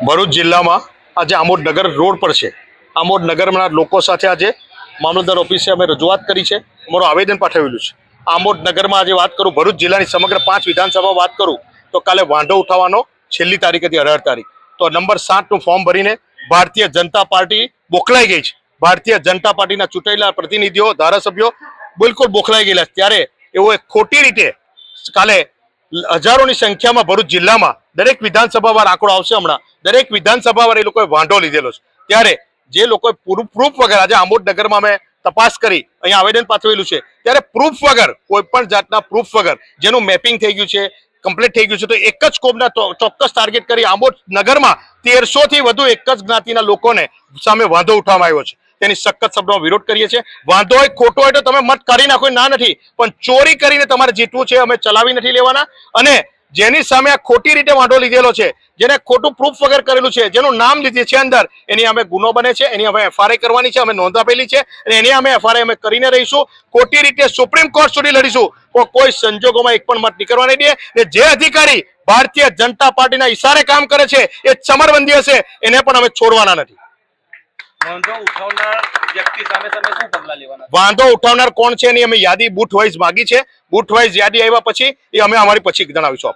ભરૂચ જિલ્લામાં આજે આમોદ નગર રોડ પર છે. આમોદ નગરના લોકો સાથે આજે મામલતદાર ઓફિસે અમે રજૂઆત કરી છે, અમારું આવેદન પાઠવેલું છે. આમોદ નગરમાં આજે વાત કરું, ભરૂચ જિલ્લાની સમગ્ર 5 વિધાનસભા વાત કરું તો કાલે વાંધો ઉઠાવવાનો છેલ્લી તારીખ હતી 18 તારીખ. તો નંબર 7નું ફોર્મ ભરીને ભારતીય જનતા પાર્ટી બોખલાઈ ગઈ છે. ભારતીય જનતા પાર્ટીના ચૂંટાયેલા પ્રતિનિધિઓ, ધારાસભ્યો બિલકુલ બોખલાઈ ગયેલા. ત્યારે એવો એક ખોટી રીતે કાલે હજારોની સંખ્યામાં ભરૂચ જિલ્લામાં દરેક વિધાનસભાવાર આંકડો આવશે, હમણાં દરેક વિધાનસભાવાર એ લોકોએ વાંધો લીધેલો છે. ત્યારે જે લોકોએ પ્રૂફ વગર આજે આમોદ નગરમાં અમે તપાસ કરી, અહીંયા આવેદન પાઠવેલું છે, ત્યારે પ્રૂફ વગર, કોઈ પણ જાતના પ્રૂફ વગર જેનું મેપિંગ થઈ ગયું છે, કમ્પ્લીટ થઈ ગયું છે, તો એક જ કોમના ચોક્કસ ટાર્ગેટ કરી આમોદ નગરમાં 1300 થી વધુ એક જ જ્ઞાતિના લોકોને સામે વાંધો ઉઠાવવામાં આવ્યો છે. તેની સખત શબ્દોમાં વિરોધ કરીએ છીએ. વાંધો હોય, ખોટો હોય તો તમે મત કરી નાખો, ના નથી, પણ ચોરી કરીને તમારે જીતવું છે, અમે ચલાવી નથી લેવાના. અને જેની સામે આ ખોટી રીતે વાંધો લીધેલો છે, જેને ખોટું પ્રૂફ વગર કરેલું છે, જેનું નામ લીધે છે અંદર, એની અમે ગુનો બને છે, એની અમે એફઆરઆઈ કરવાની છે, અમે નોંધ આપેલી છે, અને એની અમે એફઆરઆઈ અમે કરીને રહીશું. ખોટી રીતે સુપ્રીમ કોર્ટ સુધી લડીશું, કોઈ સંજોગોમાં એક પણ મત નહીં કરવા નહીં દે. જે અધિકારી ભારતીય જનતા પાર્ટીના ઈશારે કામ કરે છે એ ચમરબંધી હશે, એને પણ અમે છોડવાના નથી. વાંધો ઉઠાવનાર કોણ છે એની અમે યાદી બૂથ વાઇઝ માગી છે. બૂથ વાઇઝ યાદી આવ્યા પછી એ અમે અમારી પછી જણાવીશું.